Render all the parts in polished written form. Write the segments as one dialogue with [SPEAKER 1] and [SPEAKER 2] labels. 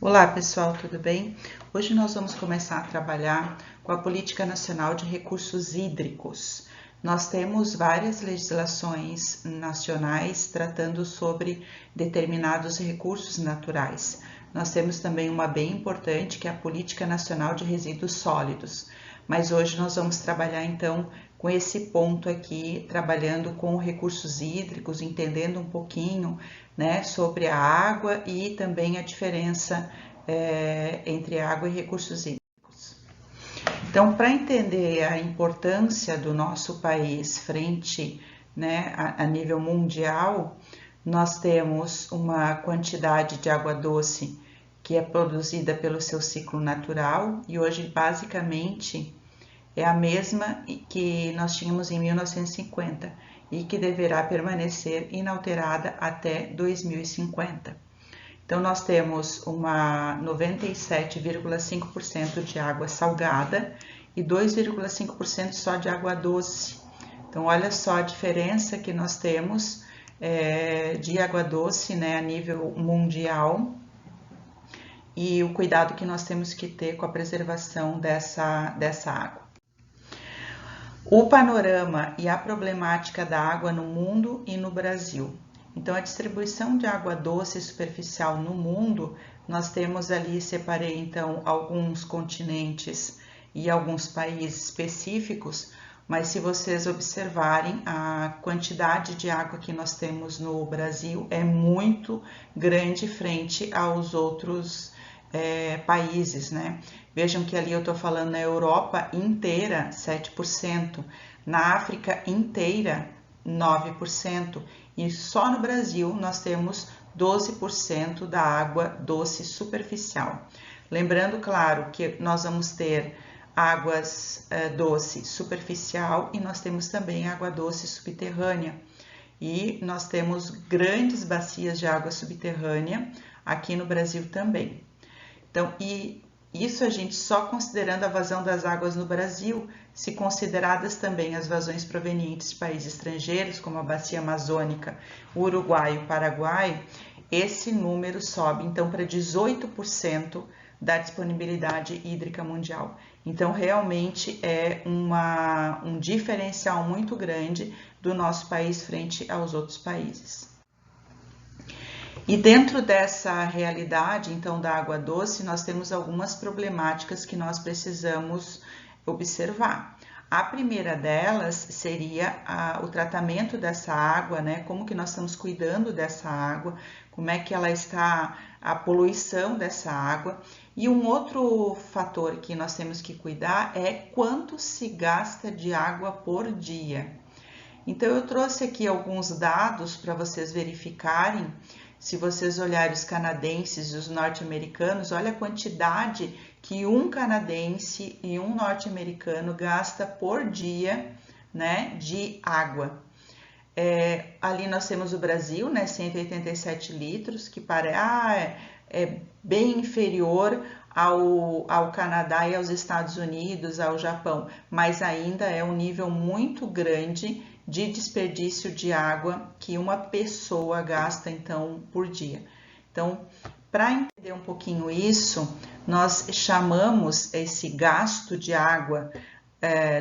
[SPEAKER 1] Olá pessoal, tudo bem? Hoje nós vamos começar a trabalhar com a Política Nacional de Recursos Hídricos. Nós temos várias legislações nacionais tratando sobre determinados recursos naturais. Nós temos também uma bem importante que é a Política Nacional de Resíduos Sólidos. Mas hoje nós vamos trabalhar então com esse ponto aqui, trabalhando com recursos hídricos, entendendo um pouquinho, né, sobre a água e também a diferença entre água e recursos hídricos. Então, para entender a importância do nosso país frente, né, a nível mundial, nós temos uma quantidade de água doce que é produzida pelo seu ciclo natural e hoje basicamente é a mesma que nós tínhamos em 1950 e que deverá permanecer inalterada até 2050. Então, nós temos uma 97,5% de água salgada e 2,5% só de água doce. Então, olha só a diferença que nós temos de água doce, né, a nível mundial, e o cuidado que nós temos que ter com a preservação dessa água. O panorama e a problemática da água no mundo e no Brasil. Então, a distribuição de água doce superficial no mundo, nós temos ali, separei então alguns continentes e alguns países específicos, mas se vocês observarem, a quantidade de água que nós temos no Brasil é muito grande frente aos outros países, né? Vejam que ali eu estou falando na Europa inteira, 7%, na África inteira, 9%, e só no Brasil nós temos 12% da água doce superficial. Lembrando, claro, que nós vamos ter águas doce superficial e nós temos também água doce subterrânea. E nós temos grandes bacias de água subterrânea aqui no Brasil também. Então, e isso a gente só considerando a vazão das águas no Brasil, se consideradas também as vazões provenientes de países estrangeiros, como a Bacia Amazônica, o Uruguai e o Paraguai, esse número sobe então para 18% da disponibilidade hídrica mundial. Então, realmente é um diferencial muito grande do nosso país frente aos outros países. E dentro dessa realidade, então, da água doce, nós temos algumas problemáticas que nós precisamos observar. A primeira delas seria o tratamento dessa água, né? Como que nós estamos cuidando dessa água, como é que ela está, a poluição dessa água. E um outro fator que nós temos que cuidar é quanto se gasta de água por dia. Então, eu trouxe aqui alguns dados para vocês verificarem. Se vocês olharem os canadenses e os norte-americanos, olha a quantidade que um canadense e um norte-americano gasta por dia, né, de água. Ali nós temos o Brasil, né, 187 litros, que é bem inferior ao Canadá e aos Estados Unidos, ao Japão, mas ainda é um nível muito grande de desperdício de água que uma pessoa gasta então por dia. Então, para entender um pouquinho isso, nós chamamos esse gasto de água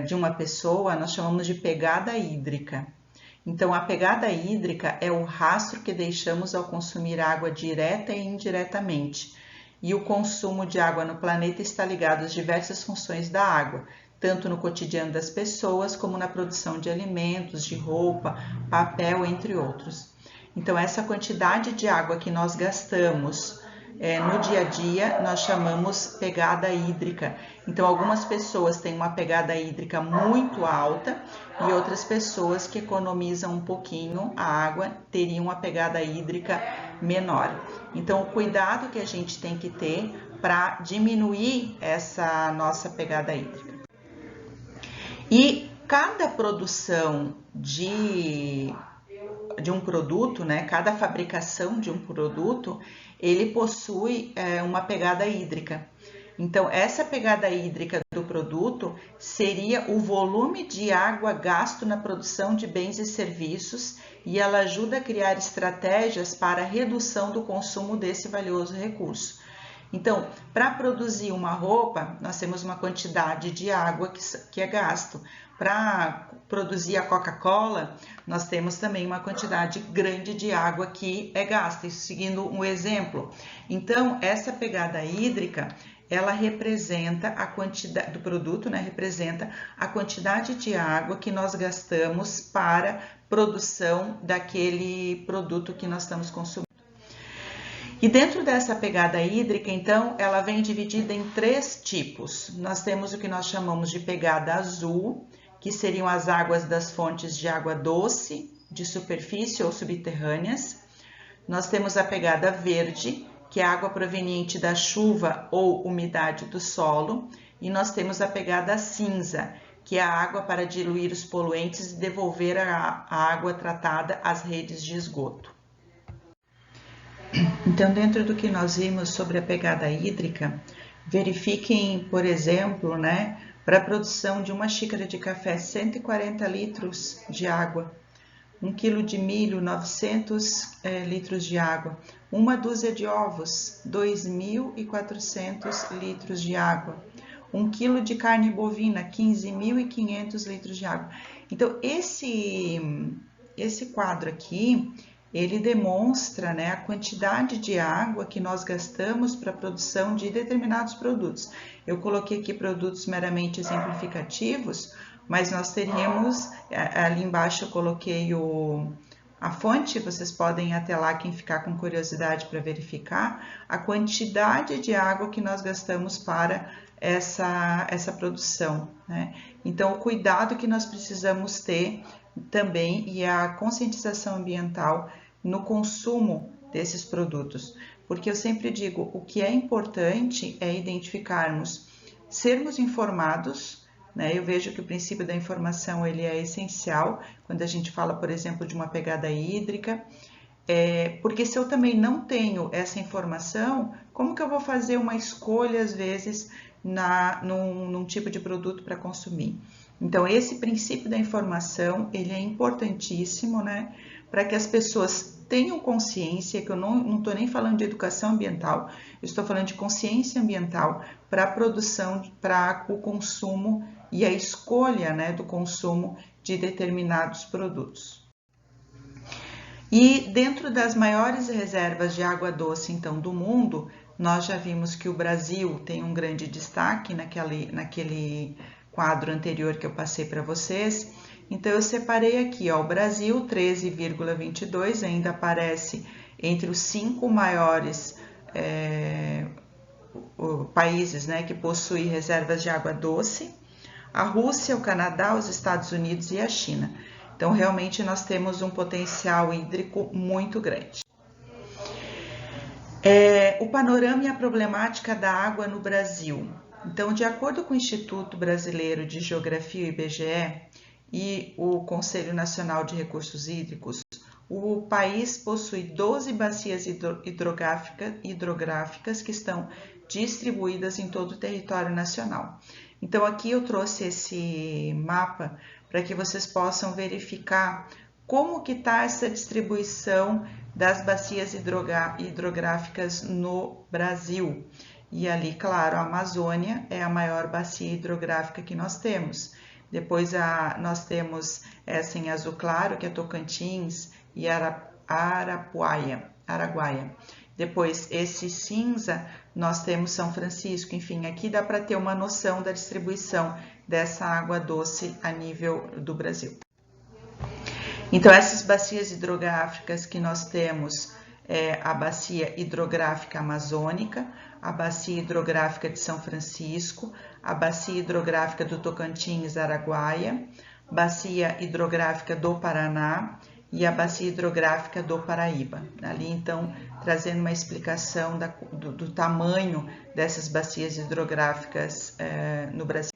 [SPEAKER 1] de uma pessoa, nós chamamos de pegada hídrica. Então, a pegada hídrica é o rastro que deixamos ao consumir água direta e indiretamente. E o consumo de água no planeta está ligado às diversas funções da água, tanto no cotidiano das pessoas, como na produção de alimentos, de roupa, papel, entre outros. Então, essa quantidade de água que nós gastamos no dia a dia, nós chamamos pegada hídrica. Então, algumas pessoas têm uma pegada hídrica muito alta e outras pessoas que economizam um pouquinho a água teriam uma pegada hídrica menor. Então, o cuidado que a gente tem que ter para diminuir essa nossa pegada hídrica. E cada produção de um produto, né, cada fabricação de um produto, ele possui uma pegada hídrica. Então, essa pegada hídrica do produto seria o volume de água gasto na produção de bens e serviços e ela ajuda a criar estratégias para a redução do consumo desse valioso recurso. Então, para produzir uma roupa, nós temos uma quantidade de água que é gasto. Para produzir a Coca-Cola, nós temos também uma quantidade grande de água que é gasta, isso seguindo um exemplo. Então, essa pegada hídrica, ela representa a quantidade do produto, né? Representa a quantidade de água que nós gastamos para produção daquele produto que nós estamos consumindo. E dentro dessa pegada hídrica, então, ela vem dividida em 3 tipos. Nós temos o que nós chamamos de pegada azul, que seriam as águas das fontes de água doce, de superfície ou subterrâneas. Nós temos a pegada verde, que é a água proveniente da chuva ou umidade do solo. E nós temos a pegada cinza, que é a água para diluir os poluentes e devolver a água tratada às redes de esgoto. Então, dentro do que nós vimos sobre a pegada hídrica, verifiquem, por exemplo, né, para a produção de uma xícara de café, 140 litros de água, 1 quilo de milho, 900 litros de água, uma dúzia de ovos, 2.400 litros de água, 1 quilo de carne bovina, 15.500 litros de água. Então, esse quadro aqui, ele demonstra, né, a quantidade de água que nós gastamos para a produção de determinados produtos. Eu coloquei aqui produtos meramente exemplificativos, mas nós teríamos, ali embaixo eu coloquei a fonte, vocês podem ir até lá, quem ficar com curiosidade para verificar a quantidade de água que nós gastamos para essa produção, né? Então, o cuidado que nós precisamos ter também e a conscientização ambiental no consumo desses produtos, porque eu sempre digo, o que é importante é identificarmos, sermos informados, né? Eu vejo que o princípio da informação ele é essencial quando a gente fala, por exemplo, de uma pegada hídrica, porque se eu também não tenho essa informação, como que eu vou fazer uma escolha, às vezes, num tipo de produto para consumir? Então, esse princípio da informação, ele é importantíssimo, né? Para que as pessoas tenham consciência, que eu não estou nem falando de educação ambiental, eu estou falando de consciência ambiental para a produção, para o consumo e a escolha, né, do consumo de determinados produtos. E dentro das maiores reservas de água doce, então, do mundo, nós já vimos que o Brasil tem um grande destaque naquele quadro anterior que eu passei para vocês. Então, eu separei aqui, ó, o Brasil, 13,22, ainda aparece entre os 5 maiores países, né, que possuem reservas de água doce, a Rússia, o Canadá, os Estados Unidos e a China. Então, realmente, nós temos um potencial hídrico muito grande. O panorama e a problemática da água no Brasil. Então, de acordo com o Instituto Brasileiro de Geografia, o IBGE, e o Conselho Nacional de Recursos Hídricos, o país possui 12 bacias hidrográficas que estão distribuídas em todo o território nacional. Então, aqui eu trouxe esse mapa para que vocês possam verificar como que está essa distribuição das bacias hidrográficas no Brasil. E ali, claro, a Amazônia é a maior bacia hidrográfica que nós temos. Depois nós temos essa em azul claro, que é Tocantins e Araguaia. Depois esse cinza, nós temos São Francisco. Enfim, aqui dá para ter uma noção da distribuição dessa água doce a nível do Brasil. Então, essas bacias hidrográficas que nós temos é a bacia hidrográfica amazônica, a bacia hidrográfica de São Francisco, a bacia hidrográfica do Tocantins, Araguaia, bacia hidrográfica do Paraná e a bacia hidrográfica do Paraíba. Ali, então, trazendo uma explicação do tamanho dessas bacias hidrográficas no Brasil.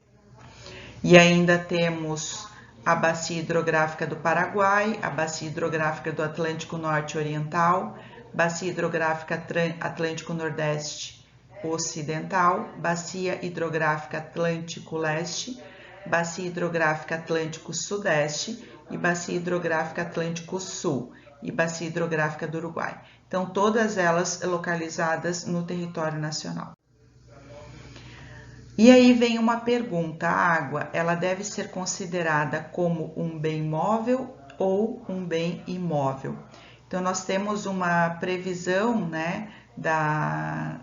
[SPEAKER 1] E ainda temos a bacia hidrográfica do Paraguai, a bacia hidrográfica do Atlântico Norte Oriental, bacia hidrográfica Atlântico Nordeste Ocidental, bacia hidrográfica Atlântico Leste, bacia hidrográfica Atlântico Sudeste e bacia hidrográfica Atlântico Sul e bacia hidrográfica do Uruguai. Então, todas elas localizadas no território nacional. E aí vem uma pergunta: a água, ela deve ser considerada como um bem móvel ou um bem imóvel? Então, nós temos uma previsão, né, da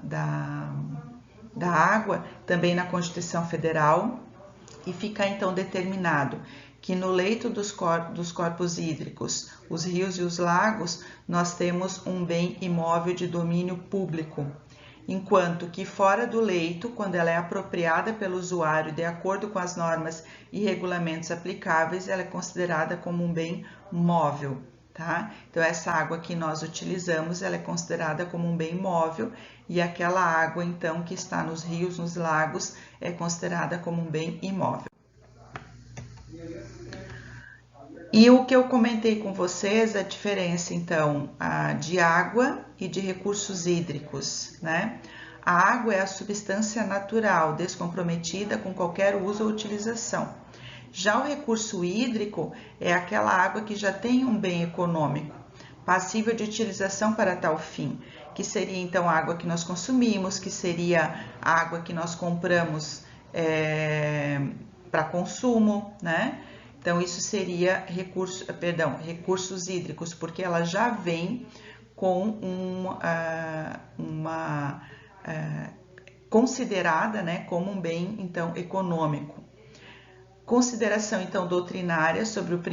[SPEAKER 1] água também na Constituição Federal, e fica então determinado que no leito dos corpos hídricos, os rios e os lagos, nós temos um bem imóvel de domínio público, enquanto que fora do leito, quando ela é apropriada pelo usuário de acordo com as normas e regulamentos aplicáveis, ela é considerada como um bem móvel. Tá? Então, essa água que nós utilizamos, ela é considerada como um bem móvel, e aquela água, então, que está nos rios, nos lagos, é considerada como um bem imóvel. E o que eu comentei com vocês, a diferença, então, de água e de recursos hídricos, né? A água é a substância natural, descomprometida com qualquer uso ou utilização. Já o recurso hídrico é aquela água que já tem um bem econômico, passível de utilização para tal fim, que seria então a água que nós consumimos, que seria a água que nós compramos para consumo, né? Então, isso seria recursos hídricos, porque ela já vem com uma considerada, né, como um bem então econômico. Consideração, então, doutrinária sobre o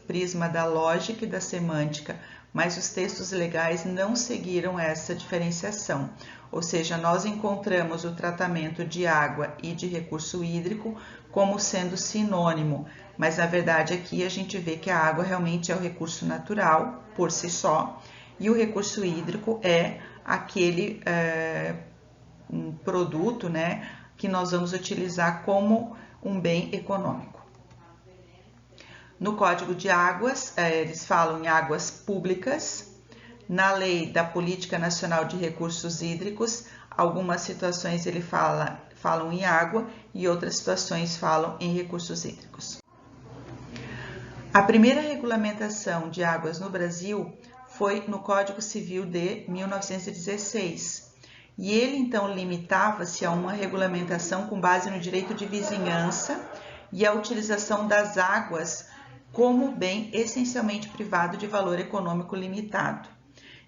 [SPEAKER 1] prisma da lógica e da semântica, mas os textos legais não seguiram essa diferenciação, ou seja, nós encontramos o tratamento de água e de recurso hídrico como sendo sinônimo, mas na verdade aqui a gente vê que a água realmente é o recurso natural por si só, e o recurso hídrico é aquele produto, né, que nós vamos utilizar como um bem econômico. No Código de Águas, eles falam em águas públicas. Na Lei da Política Nacional de Recursos Hídricos, algumas situações ele falam em água e outras situações falam em recursos hídricos. A primeira regulamentação de águas no Brasil foi no Código Civil de 1916. E ele, então, limitava-se a uma regulamentação com base no direito de vizinhança e a utilização das águas como bem essencialmente privado de valor econômico limitado.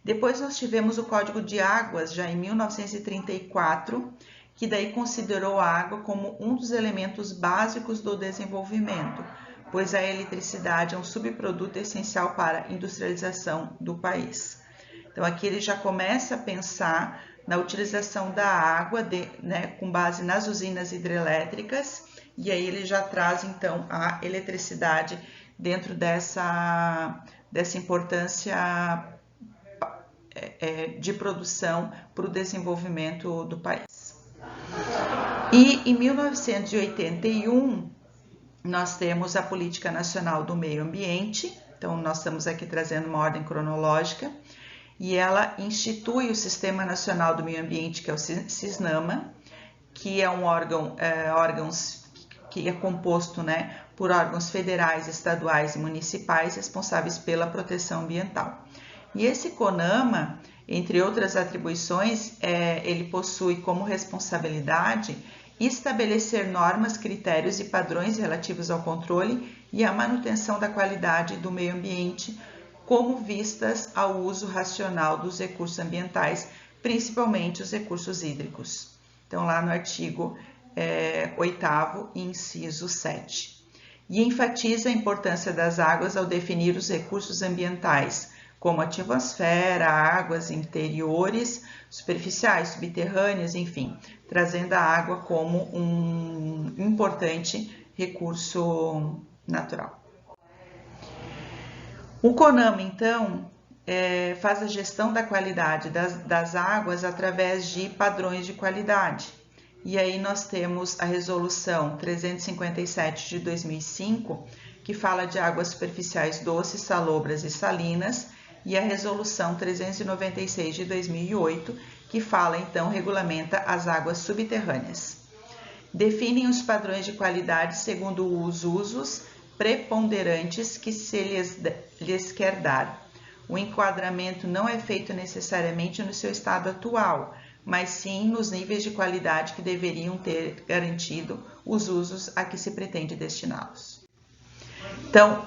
[SPEAKER 1] Depois nós tivemos o Código de Águas, já em 1934, que daí considerou a água como um dos elementos básicos do desenvolvimento, pois a eletricidade é um subproduto essencial para a industrialização do país. Então, aqui ele já começa a pensar na utilização da água com base nas usinas hidrelétricas, e aí ele já traz então a eletricidade dentro dessa importância de produção para o desenvolvimento do país. E em 1981 nós temos a Política Nacional do Meio Ambiente, então nós estamos aqui trazendo uma ordem cronológica, e ela institui o Sistema Nacional do Meio Ambiente, que é o CISNAMA, que é um órgão que é composto, né, por órgãos federais, estaduais e municipais responsáveis pela proteção ambiental. E esse CONAMA, entre outras atribuições, ele possui como responsabilidade estabelecer normas, critérios e padrões relativos ao controle e à manutenção da qualidade do meio ambiente, como vistas ao uso racional dos recursos ambientais, principalmente os recursos hídricos. Então, lá no artigo 8º, inciso 7. E enfatiza a importância das águas ao definir os recursos ambientais, como a atmosfera, águas interiores, superficiais, subterrâneas, enfim, trazendo a água como um importante recurso natural. O CONAMA, então, faz a gestão da qualidade das águas através de padrões de qualidade. E aí nós temos a Resolução 357 de 2005, que fala de águas superficiais doces, salobras e salinas, e a Resolução 396 de 2008, que fala, então, regulamenta as águas subterrâneas. Definem os padrões de qualidade segundo os usos preponderantes que se lhes quer dar. o enquadramento não é feito necessariamente no seu estado atual, mas sim nos níveis de qualidade que deveriam ter garantido os usos a que se pretende destiná-los. Então,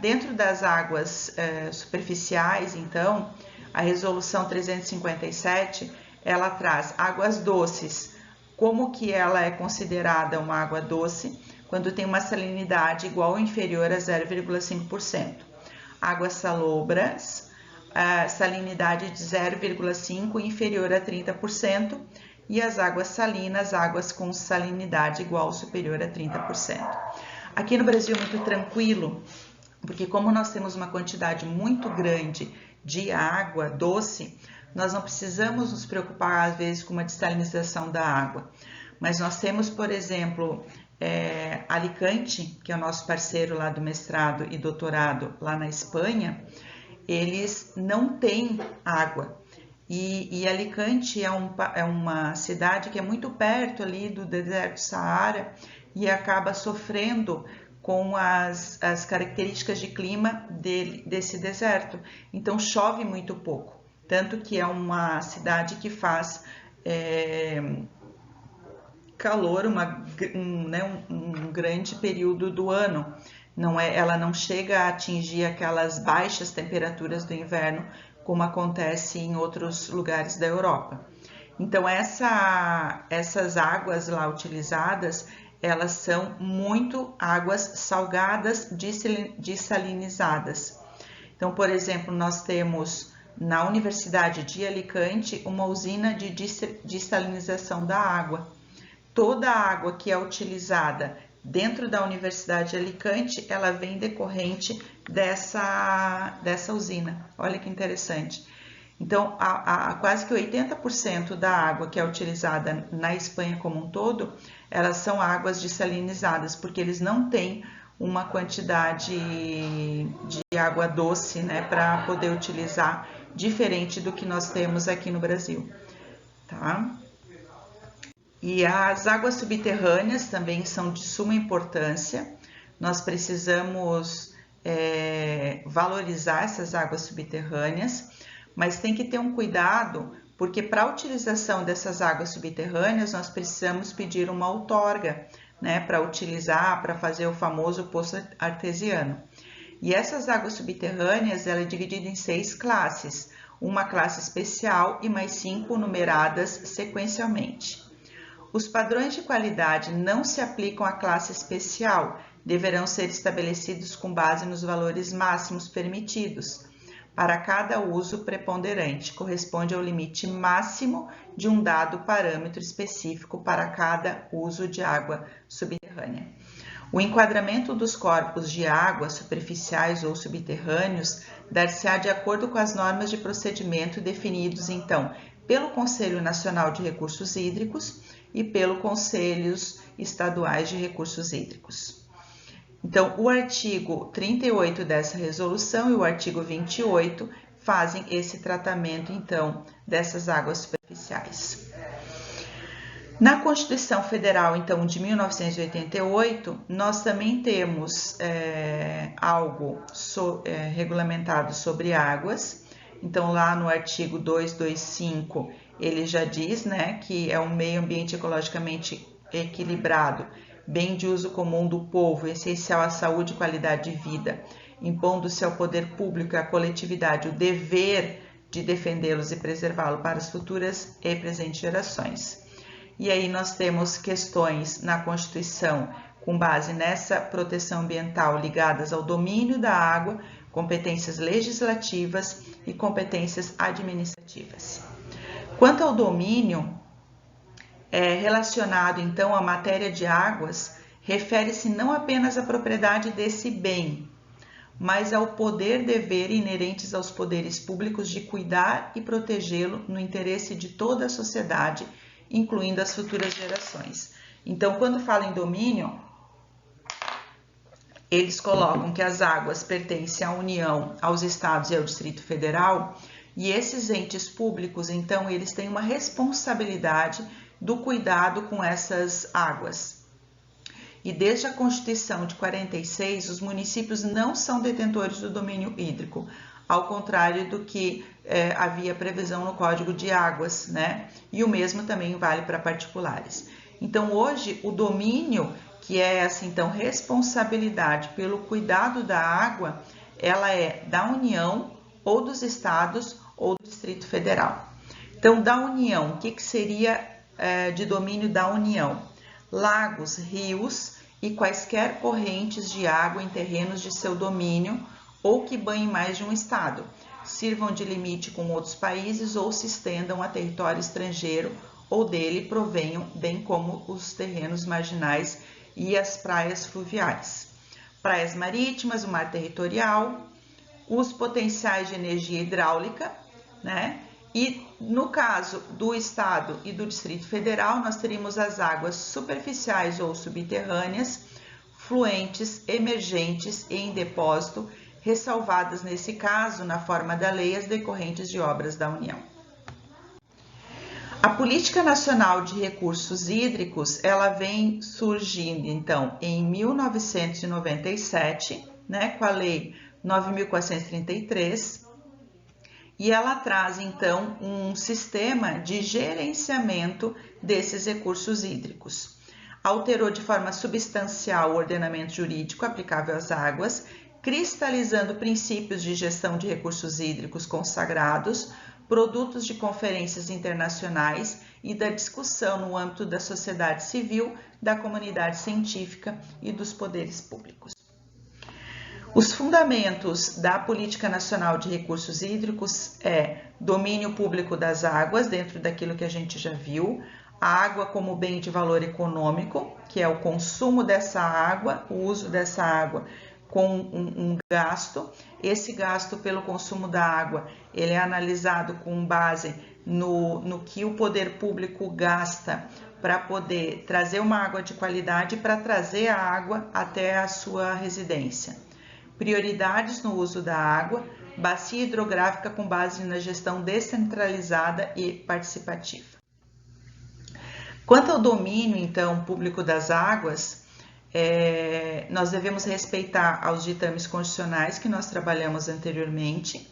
[SPEAKER 1] dentro das águas superficiais, então, a resolução 357, ela traz águas doces, como que ela é considerada uma água doce quando tem uma salinidade igual ou inferior a 0,5%. Águas salobras, salinidade de 0,5 inferior a 30%, e as águas salinas, águas com salinidade igual ou superior a 30%. Aqui no Brasil é muito tranquilo, porque como nós temos uma quantidade muito grande de água doce, nós não precisamos nos preocupar às vezes com uma dessalinização da água. Mas nós temos, por exemplo, Alicante, que é o nosso parceiro lá do mestrado e doutorado lá na Espanha, eles não têm água. E Alicante é uma cidade que é muito perto ali do deserto Saara e acaba sofrendo com as características de clima desse deserto. Então chove muito pouco, tanto que é uma cidade que faz calor um grande período do ano. Ela não chega a atingir aquelas baixas temperaturas do inverno como acontece em outros lugares da Europa. Então essas águas lá utilizadas, elas são muito águas salgadas dessalinizadas. Então, por exemplo, nós temos na Universidade de Alicante uma usina de dessalinização da água. Toda a água que é utilizada dentro da Universidade de Alicante, ela vem decorrente dessa usina. Olha que interessante. Então, quase que 80% da água que é utilizada na Espanha como um todo, elas são águas dessalinizadas, porque eles não têm uma quantidade de água doce, né, para poder utilizar, diferente do que nós temos aqui no Brasil, tá? E as águas subterrâneas também são de suma importância. Nós precisamos valorizar essas águas subterrâneas, mas tem que ter um cuidado, porque para a utilização dessas águas subterrâneas nós precisamos pedir uma outorga, né, para utilizar, para fazer o famoso poço artesiano. E essas águas subterrâneas, ela é dividida em 6 classes, uma classe especial e mais 5 numeradas sequencialmente. Os padrões de qualidade não se aplicam à classe especial, deverão ser estabelecidos com base nos valores máximos permitidos. Para cada uso preponderante, corresponde ao limite máximo de um dado parâmetro específico para cada uso de água subterrânea. O enquadramento dos corpos de água superficiais ou subterrâneos dar-se-á de acordo com as normas de procedimento definidos, então, pelo Conselho Nacional de Recursos Hídricos e pelo Conselhos Estaduais de Recursos Hídricos. Então, o artigo 38 dessa resolução e o artigo 28 fazem esse tratamento, então, dessas águas superficiais. Na Constituição Federal, então, de 1988, nós também temos algo regulamentado sobre águas. Então, lá no artigo 225, ele já diz, né, que é um meio ambiente ecologicamente equilibrado, bem de uso comum do povo, essencial à saúde e qualidade de vida, impondo-se ao poder público e à coletividade o dever de defendê-los e preservá-los para as futuras e presentes gerações. E aí nós temos questões na Constituição com base nessa proteção ambiental ligadas ao domínio da água, competências legislativas e competências administrativas. Quanto ao domínio, relacionado então à matéria de águas, refere-se não apenas à propriedade desse bem, mas ao poder-dever inerentes aos poderes públicos de cuidar e protegê-lo no interesse de toda a sociedade, incluindo as futuras gerações. Então, quando fala em domínio, eles colocam que as águas pertencem à União, aos estados e ao Distrito Federal, e esses entes públicos, então, eles têm uma responsabilidade do cuidado com essas águas. E desde a Constituição de 46, os municípios não são detentores do domínio hídrico. ao contrário do que havia previsão no Código de Águas, né? E o mesmo também vale para particulares. Então, hoje, o domínio, que é essa, então, responsabilidade pelo cuidado da água, ela é da União ou dos estados ou do Distrito Federal. Então, da União, o que seria de domínio da União? Lagos, rios e quaisquer correntes de água em terrenos de seu domínio ou que banhem mais de um estado, sirvam de limite com outros países ou se estendam a território estrangeiro ou dele provenham, bem como os terrenos marginais e as praias fluviais. Praias marítimas, o mar territorial, os potenciais de energia hidráulica, né? E no caso do Estado e do Distrito Federal, nós teríamos as águas superficiais ou subterrâneas, fluentes, emergentes e em depósito, ressalvadas nesse caso, na forma da lei, as decorrentes de obras da União. A Política Nacional de Recursos Hídricos, ela vem surgindo, então, em 1997, né, com a Lei 9.433, e ela traz, então, um sistema de gerenciamento desses recursos hídricos. Alterou de forma substancial o ordenamento jurídico aplicável às águas, cristalizando princípios de gestão de recursos hídricos consagrados, produtos de conferências internacionais e da discussão no âmbito da sociedade civil, da comunidade científica e dos poderes públicos. Os fundamentos da Política Nacional de Recursos Hídricos é domínio público das águas, dentro daquilo que a gente já viu, a água como bem de valor econômico, que é o consumo dessa água, o uso dessa água com um gasto. Esse gasto pelo consumo da água, ele é analisado com base no que o poder público gasta para poder trazer uma água de qualidade, para trazer a água até a sua residência. Prioridades no uso da água, bacia hidrográfica com base na gestão descentralizada e participativa. Quanto ao domínio, então, público das águas, nós devemos respeitar aos ditames constitucionais que nós trabalhamos anteriormente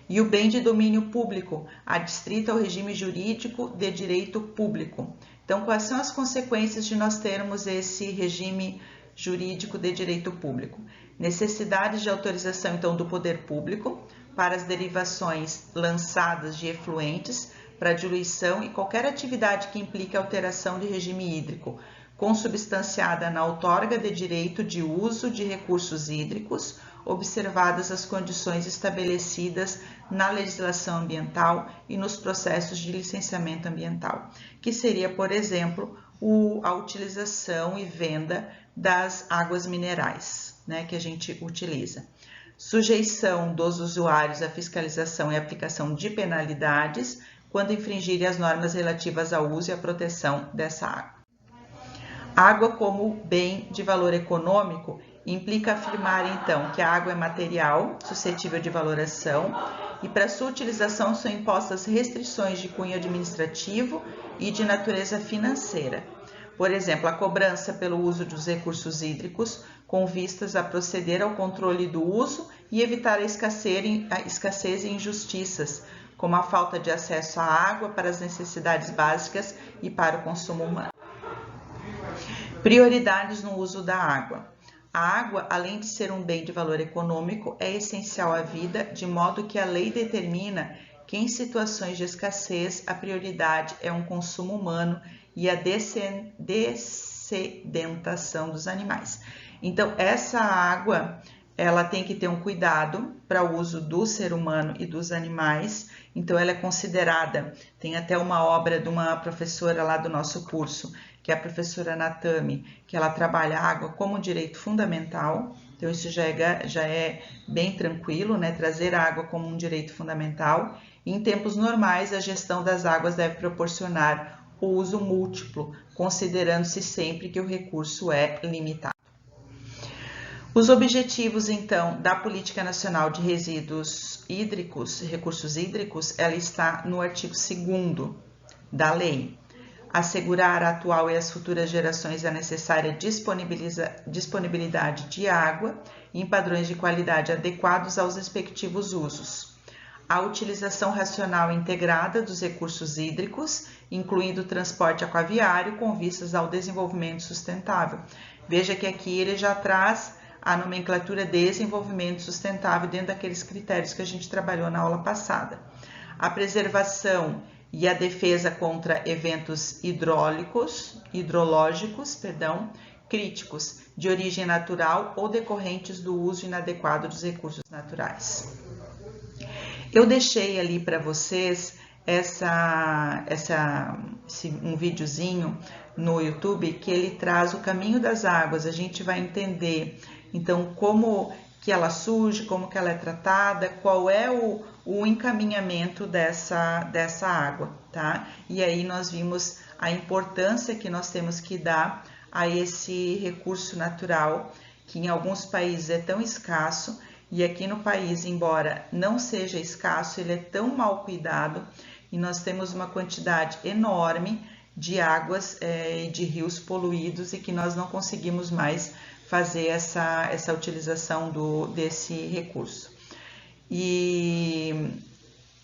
[SPEAKER 1] e o bem de domínio público, adstrito ao regime jurídico de direito público. Então, quais são as consequências de nós termos esse regime jurídico de direito público? Necessidades de autorização, então, do poder público para as derivações lançadas de efluentes, para diluição e qualquer atividade que implique alteração de regime hídrico, consubstanciada na outorga de direito de uso de recursos hídricos, observadas as condições estabelecidas na legislação ambiental e nos processos de licenciamento ambiental, que seria, por exemplo, a utilização e venda das águas minerais, né, que a gente utiliza. Sujeição dos usuários à fiscalização e aplicação de penalidades quando infringirem as normas relativas ao uso e à proteção dessa água. Água como bem de valor econômico implica afirmar, então, que a água é material, suscetível de valoração, e para sua utilização são impostas restrições de cunho administrativo e de natureza financeira. Por exemplo, a cobrança pelo uso dos recursos hídricos, com vistas a proceder ao controle do uso e evitar a escassez e injustiças, como a falta de acesso à água para as necessidades básicas e para o consumo humano. Prioridades no uso da água. A água, além de ser um bem de valor econômico, é essencial à vida, de modo que a lei determina que em situações de escassez a prioridade é um consumo humano e a dessedentação dos animais. Então, essa água, ela tem que ter um cuidado para o uso do ser humano e dos animais. Então, ela é considerada, tem até uma obra de uma professora lá do nosso curso, que é a professora Natami, que ela trabalha a água como direito fundamental. Então, isso já é bem tranquilo, né? Trazer a água como um direito fundamental. E em tempos normais, a gestão das águas deve proporcionar o uso múltiplo, considerando-se sempre que o recurso é limitado. Os objetivos, então, da Política Nacional de Resíduos Hídricos, Recursos Hídricos, ela está no artigo 2º da lei. Assegurar a atual e as futuras gerações a necessária disponibilidade de água em padrões de qualidade adequados aos respectivos usos. a utilização racional integrada dos recursos hídricos, incluindo o transporte aquaviário, com vistas ao desenvolvimento sustentável. Veja que aqui ele já traz a nomenclatura desenvolvimento sustentável dentro daqueles critérios que a gente trabalhou na aula passada. A preservação e a defesa contra eventos hidrológicos, críticos de origem natural ou decorrentes do uso inadequado dos recursos naturais. Eu deixei ali para vocês um videozinho no YouTube que ele traz o caminho das águas. A gente vai entender então como que ela surge, como que ela é tratada, qual é o encaminhamento dessa água, tá? E aí nós vimos a importância que nós temos que dar a esse recurso natural, que em alguns países é tão escasso, e aqui no país, embora não seja escasso, ele é tão mal cuidado, e nós temos uma quantidade enorme de águas e de rios poluídos, e que nós não conseguimos mais fazer essa utilização desse recurso. E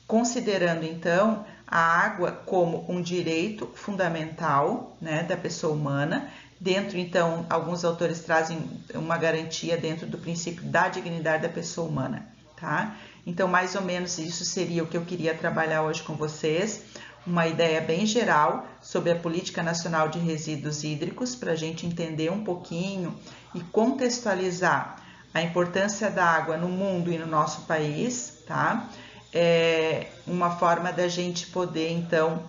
[SPEAKER 1] considerando então a água como um direito fundamental, né, da pessoa humana, dentro então alguns autores trazem uma garantia dentro do princípio da dignidade da pessoa humana, tá? Então mais ou menos isso seria o que eu queria trabalhar hoje com vocês, uma ideia bem geral sobre a Política Nacional de Resíduos Hídricos, para a gente entender um pouquinho e contextualizar a importância da água no mundo e no nosso país, tá? É uma forma da gente poder, então,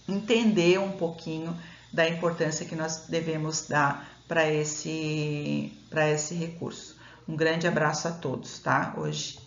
[SPEAKER 1] entender um pouquinho da importância que nós devemos dar para esse recurso. Um grande abraço a todos, tá? Hoje.